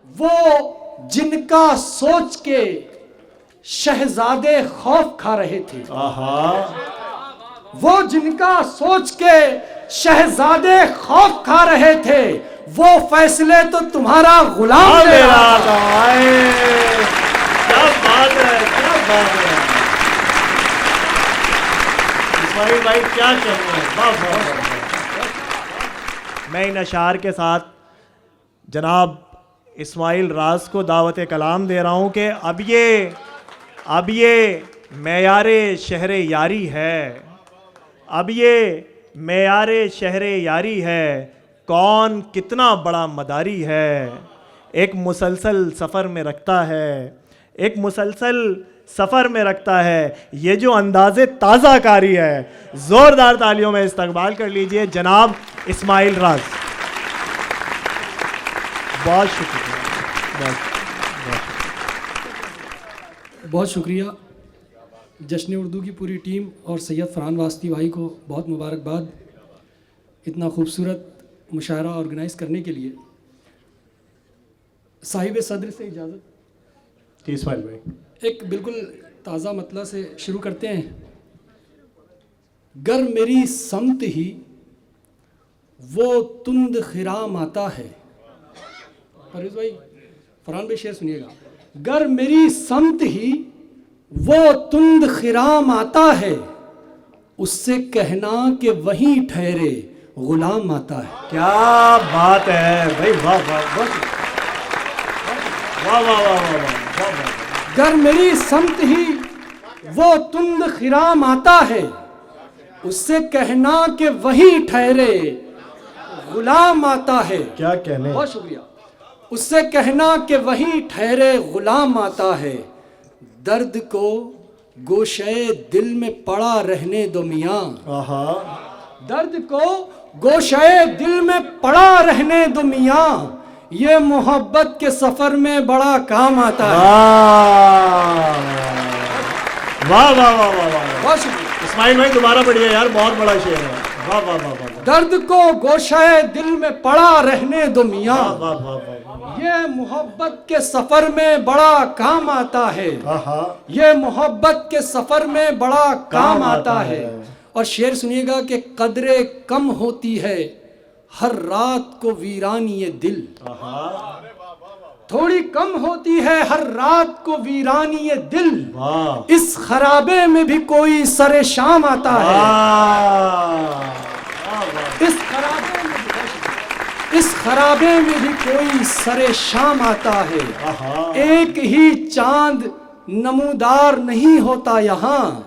वो जिनका सोच के शहजादे खौफ खा रहे थे। वो जिनका सोच के शहजादे खौफ खा रहे थे, वो फैसले तो तुम्हारा गुलाम ले रहा था। क्या बात है, क्या बात है इस्माइल भाई, क्या कर रहे हैं। मैं इन अशार के साथ जनाब इस्माइल राज को दावत कलाम दे रहा हूँ कि अब ये मेयारे शहरे यारी है, अब ये मेयारे शहरे यारी है, कौन कितना बड़ा मदारी है। एक मुसलसल सफ़र में रखता है, एक मुसलसल सफ़र में रखता है, ये जो अंदाज़े ताज़ा कारी है। ज़ोरदार तालियों में इस्तकबाल कर लीजिए जनाब इस्माइल राज। बहुत शुक्रिया, बहुत शुक्रिया। जश्न उर्दू की पूरी टीम और सैयद फरहान वास्ती भाई को बहुत मुबारकबाद इतना खूबसूरत मुशायरा ऑर्गेनाइज़ करने के लिए। साहिब सदर से इजाज़त। इस्माइल भाई एक बिल्कुल ताज़ा मतला से शुरू करते हैं। गर मेरी समत ही वो तुंद खिराम आता है। फरीद भाई, फरहान भाई शेर सुनिएगा। गर मेरी समत ही वो तुंद खिराम आता है, उससे कहना कि वहीं ठहरे गुलाम आता है। क्या बात है भाई, वाह वाह वाह वाह वाह वाह वाह वाह। गर मेरी समत ही वो तुंद खिराम आता है, उससे कहना कि वहीं ठहरे गुलाम आता है। क्या कहने। बहुत शुक्रिया। उससे कहना कि वहीं ठहरे गुलाम आता है। दर्द को गोशे दिल में पड़ा रहने दो मियाँ। दर्द को गोशे दिल में पड़ा रहने दो मियाँ, ये मोहब्बत के सफर में बड़ा काम आता है। वाह वाह वाह वाह वाह। बहुत शुक्रिया इस्माइल भाई, दोबारा पढ़िए यार, बहुत बड़ा शेर है। वाह वाह वाह वाह। दर्द को गोशे दिल में पड़ा रहने दो मियाँ, वाह वाह वाह। ये मोहब्बत के सफर में बड़ा काम आता है। ये मोहब्बत के सफर में बड़ा काम आता है। और शेर सुनिएगा कि कदरे कम होती है हर रात को वीरानी ये दिल। थोड़ी कम होती है हर रात को वीरानी ये दिल, इस खराबे में भी कोई सरे शाम आता है। इस खराबे में भी कोई सरे शाम आता है। एक ही चांद नमूदार नहीं होता यहाँ,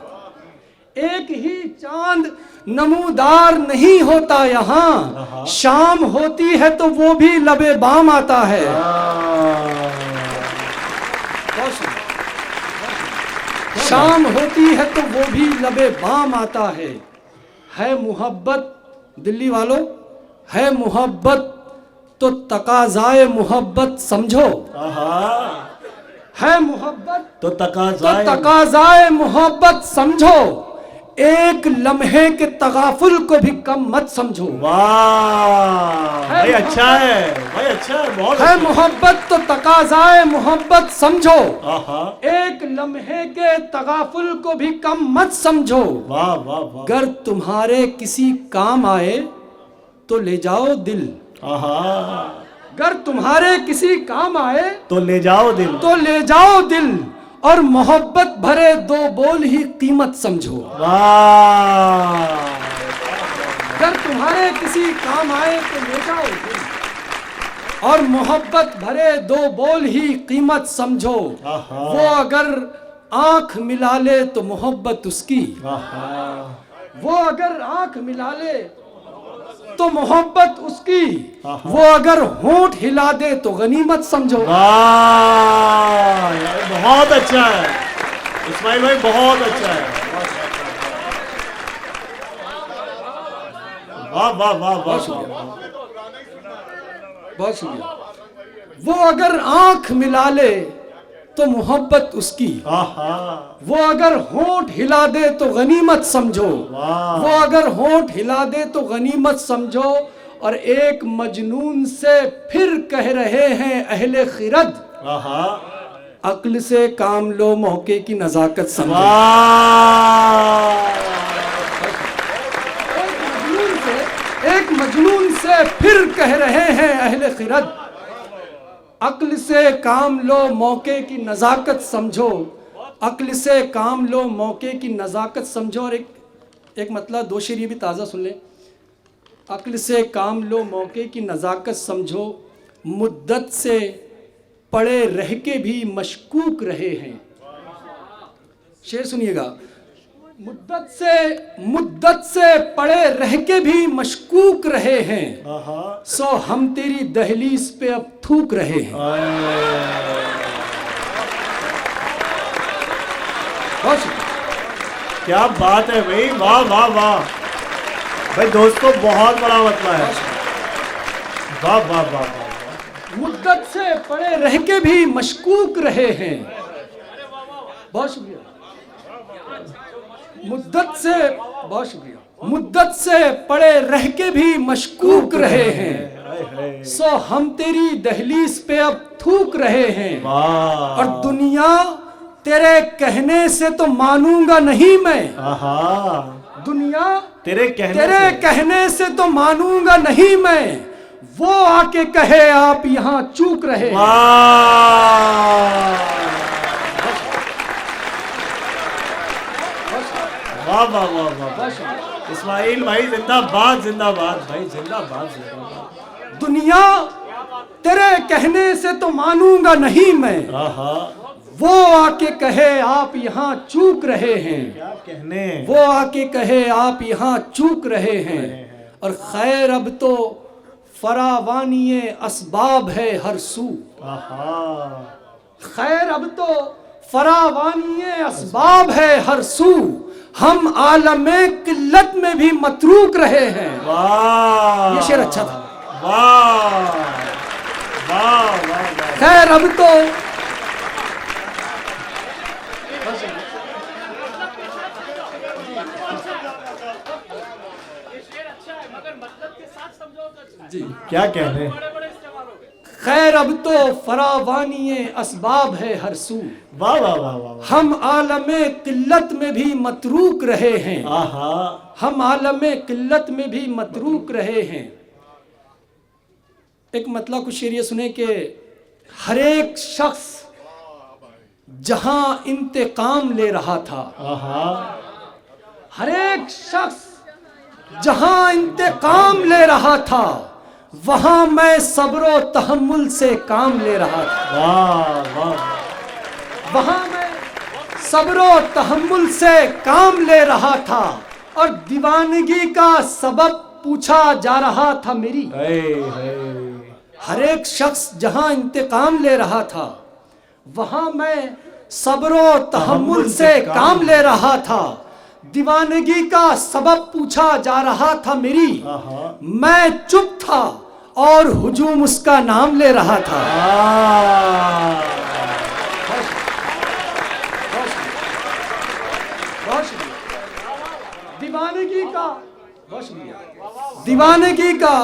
एक ही चांद नमूदार नहीं होता यहाँ, शाम होती है तो वो भी लबे बाम आता है। शाम होती है तो वो भी लबे बाम आता है मोहब्बत दिल्ली वालों, है मोहब्बत तो तकाज़ाए मोहब्बत समझो। है मोहब्बत तो तकाज़ाए मोहब्बत समझो, एक लम्हे के तगाफुल को भी कम मत समझो। वाह भाई, अच्छा है भाई, अच्छा है, बहुत है मोहब्बत तो तकाज़ाए मोहब्बत समझो, एक लम्हे के तगाफुल को भी कम मत समझो। वाह वाह वाह। गर तुम्हारे किसी काम आए तो ले जाओ दिल। गर तुम्हारे किसी काम आए तो ले जाओ दिल, तो ले जाओ दिल, और मोहब्बत भरे दो बोल ही कीमत समझो। वाह। गर तुम्हारे किसी काम आए तो ले जाओ दिल, और मोहब्बत भरे दो बोल ही कीमत समझो। वो अगर आंख मिला ले तो मोहब्बत उसकी, वो अगर आंख मिला ले तो मोहब्बत उसकी, वो अगर होंठ हिला दे तो गनीमत समझो। बहुत अच्छा है इस्माइल भाई, बहुत अच्छा है। वाह वाह वाह, बहुत शुक्रिया, बहुत शुक्रिया। वो अगर आंख मिला ले तो मोहब्बत उसकी, वो अगर होंठ हिला दे तो गनीमत समझो। वो अगर होंठ हिला दे तो गनीमत समझो, और एक मजनून से फिर कह रहे हैं अहले खिरद, आहा, अक्ल से काम लो मौके की नजाकत समझो। एक मजनून से फिर कह रहे हैं अहले खिरद, अक्ल से काम लो मौके की नजाकत समझो, अक्ल से काम लो मौके की नजाकत समझो। और एक मतलब दो शेर ये भी ताज़ा सुन लें। अक्ल से काम लो मौके की नजाकत समझो, मुद्दत से पड़े रह के भी मशकूक रहे हैं। शेर सुनिएगा, मुद्दत से पड़े रह के भी मशकूक रहे हैं, सो हम तेरी दहलीज पे अब थूक रहे हैं। क्या बात है भाई, वाह वाह वाह भाई, दोस्तों बहुत बड़ा मतलब है, वाह वाह वाह वाह। मुद्दत से पड़े रह के भी मशकूक रहे हैं, बहुत शुक्रिया। बहुत शुक्रिया। मुद्दत से पड़े रह के भी मशकूक रहे हैं, सो हम तेरी दहलीज पे अब थूक रहे हैं। और दुनिया तेरे कहने से तो मानूंगा नहीं मैं, दुनिया तेरे कहने से तो मानूंगा नहीं मैं, वो आके कहे आप यहाँ चूक रहे हैं। वाह वाह वाह वाह, इस्माइल भाई जिंदाबाद जिंदाबाद भाई, जिंदाबाद जिंदाबाद। दुनिया तेरे कहने से तो मानूंगा नहीं मैं, वो आके कहे आप यहाँ चूक रहे हैं। क्या कहने, वो आके कहे आप यहाँ चूक रहे हैं। और खैर अब तो फरावानी असबाब है हर सू, खैर अब तो फरावानी असबाब है हर सू, हम आलमे किल्लत में भी मतरूक रहे हैं। वाह, ये शेर अच्छा था। वाह वाह वाह। खैर अब तो जी, क्या कहने, खैर अब तो फरावानी असबाब है हर सू, वाह वाह वाह वाह। हम आलमे किल्लत में भी मतरूक रहे हैं, हम आलमे किल्लत में भी मतरूक रहे हैं। एक मतलब कुछ शेर ये सुने कि हर एक शख्स जहां इंतकाम ले रहा था, हर एक शख्स जहां इंतकाम ले रहा था, वहां मैं सब्रो तहम्मुल से काम ले रहा था। वाह वाह। वहां मैं सब्रो तहम्मुल से काम ले रहा था, और दीवानगी का सबब पूछा जा रहा था मेरी। हर एक शख्स जहां इंतकाम ले रहा था, वहां मैं सब्रो तहम्मुल से काम ले रहा था, दीवानगी का सबब पूछा जा रहा था मेरी। मैं चुप था और हुजूम उसका नाम ले रहा था। दीवानगी का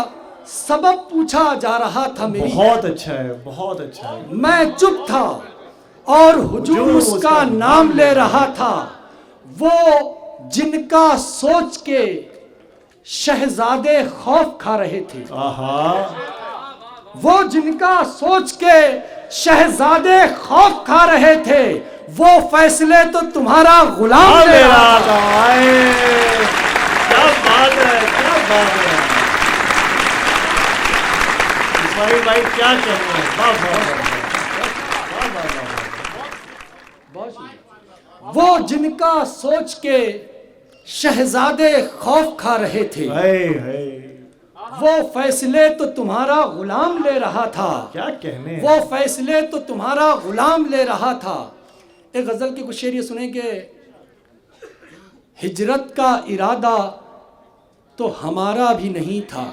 सबब पूछा जा रहा था मेरी। बहुत अच्छा है, बहुत अच्छा है। मैं चुप था और हुजूम उसका नाम ले रहा था, वो जिनका सोच के शहजादे खौफ खा रहे थे। वो जिनका सोच के शहजादे खौफ खा रहे थे, वो फैसले तो तुम्हारा गुलाम ले रहा था। क्या बात है, क्या बात है इस्माइल भाई, क्या कहना है। वो जिनका सोच के शहजादे खौफ खा रहे थे, वो फैसले तो तुम्हारा गुलाम ले रहा था। क्या कहने, वो फैसले तो तुम्हारा गुलाम ले रहा था। एक गजल की कुछ शेर ये सुने कि हिजरत का इरादा तो हमारा भी नहीं था,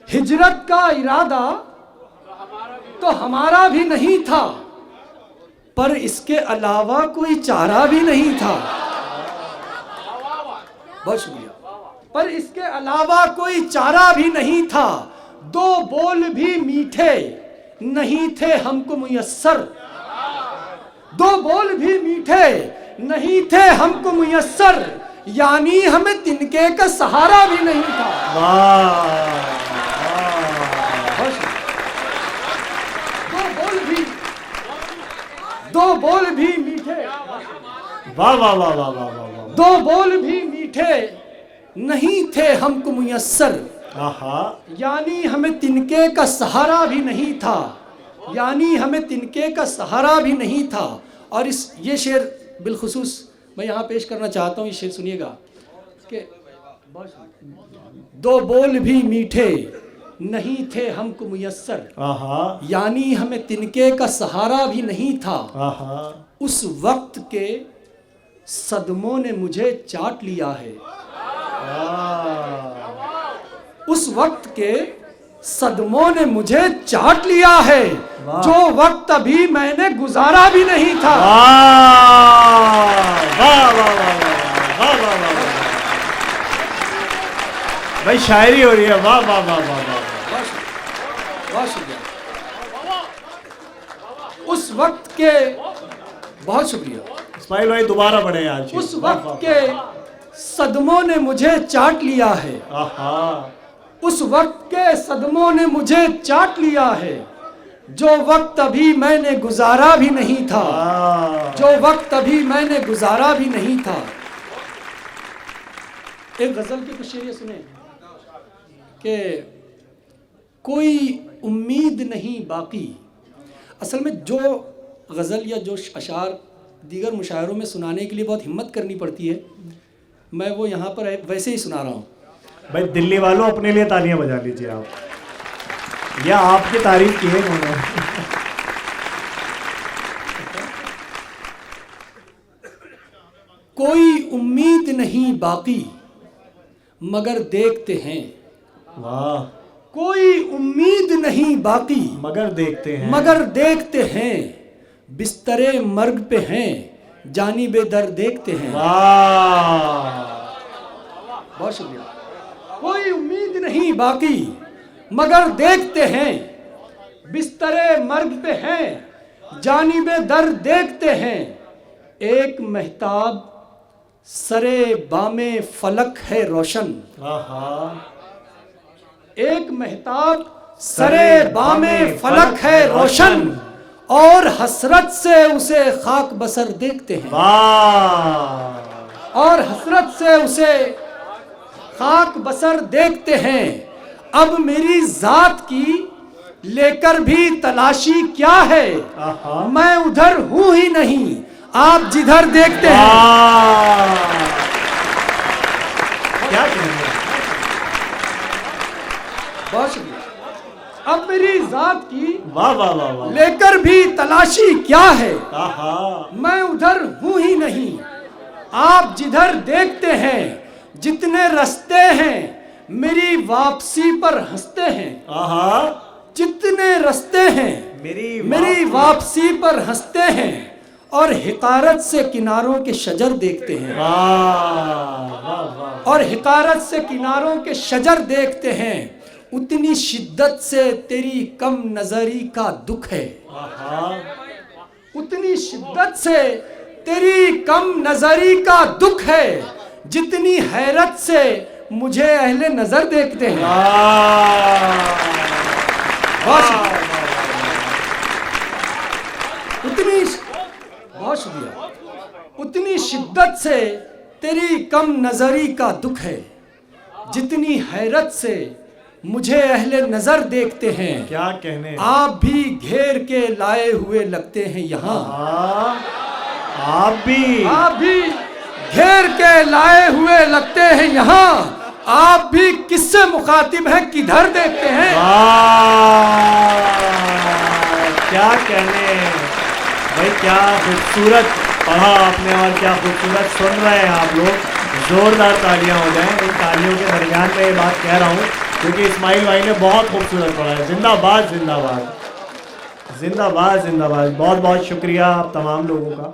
हिजरत का इरादा तो हमारा भी नहीं था, पर इसके अलावा कोई चारा भी नहीं था। बहुत शुक्रिया। पर इसके अलावा कोई चारा भी नहीं था। दो बोल भी मीठे नहीं थे हमको मुयस्सर, दो बोल भी मीठे नहीं थे हमको मुयस्सर, यानी हमें तिनके का सहारा भी नहीं था। दो बोल भी मीठे, वाह वाह वाह वाह वाह वाह, दो बोल भी मीठे नहीं थे हमको मुयस्सर, यानी हमें तिनके का सहारा भी नहीं था, यानी हमें तिनके का सहारा भी नहीं था। और ये शेर बिलखुसूस मैं यहाँ पेश करना चाहता हूँ, ये शेर सुनिएगा कि दो बोल भी मीठे नहीं थे हमको मुयस्सर, यानी हमें तिनके का सहारा भी नहीं था। उस वक्त के सदमों ने मुझे चाट लिया है, उस वक्त के सदमों ने मुझे चाट लिया है, जो वक्त अभी मैंने गुजारा भी नहीं था। भाई शायरी हो रही है, वाह वाह वाह वाह वाह, बहुत शुक्रिया। उस वक्त के, बहुत शुक्रिया इस्माइल भाई, दोबारा बढ़े यार। उस वक्त के सदमों ने मुझे चाट लिया है, उस वक्त के सदमों ने मुझे चाट लिया है, जो वक्त अभी मैंने गुजारा भी नहीं था, जो वक्त अभी मैंने गुजारा भी नहीं था। एक गजल के कुछ शेर ये सुने कि कोई उम्मीद नहीं बाकी। असल में जो गज़ल या जो अशार दीगर मुशायरों में सुनाने के लिए बहुत हिम्मत करनी पड़ती है, मैं वो यहाँ पर वैसे ही सुना रहा हूँ। भाई दिल्ली वालों अपने लिए तालियां बजा लीजिए आप, या आपकी तारीफ की है उन्होंने। कोई उम्मीद नहीं बाकी मगर देखते हैं, वाह, कोई उम्मीद नहीं बाकी मगर देखते हैं, मगर देखते हैं, बिस्तरे मर्ग पे हैं, जानिबे दर देखते हैं। वाह, बहुत शुक्रिया। कोई उम्मीद नहीं बाकी मगर देखते हैं, बिस्तरे मर्ग पे हैं, जानिबे दर देखते हैं। एक महताब सरे बामे फलक है रोशन, एक महताब सरे बामे फलक है रोशन, और हसरत से उसे खाक बसर देखते हैं। और हसरत से उसे खाक बसर देखते हैं। अब मेरी जात की लेकर भी तलाशी क्या है, मैं उधर हूं ही नहीं, आप जिधर देखते हैं। क्या कहेंगे? बहुत शुक्रिया। अब मेरी जात की वाह वाह वाह वाह, लेकर भी तलाशी क्या है, आहा, मैं उधर हूं ही नहीं, आप जिधर देखते हैं। जितने रास्ते हैं मेरी वापसी पर हंसते हैं, आहा, जितने रास्ते हैं मेरी वापसी पर हंसते हैं, और हिकारत से किनारों के शजर देखते हैं। और हिकारत से किनारों के शजर देखते हैं। उतनी शिद्दत से तेरी कम नजरी का दुख है, उतनी शिद्दत से तेरी कम नजरी का दुख है, जितनी हैरत से मुझे अहले नजर देखते हैं। उतनी, बहुत शुक्रिया। उतनी शिद्दत से तेरी कम नजरी का दुख है, जितनी हैरत से मुझे अहले नजर देखते हैं। क्या कहने, आप भी घेर के लाए हुए लगते हैं यहाँ, आप भी घेर के लाए हुए लगते हैं यहाँ, आप भी किससे मुखातिब हैं, किधर देखते हैं। क्या कहने भाई, क्या खूबसूरत पढ़ा आपने, और क्या खूबसूरत सुन रहे हैं आप लोग। जोरदार तालियां हो जाएं। इन तालियों के दरमियान में ये बात कह रहा हूँ क्योंकि इस्माइल भाई ने बहुत खूबसूरत पढ़ा है। जिंदाबाद जिंदाबाद जिंदाबाद जिंदाबाद। बहुत बहुत शुक्रिया आप तमाम लोगों का।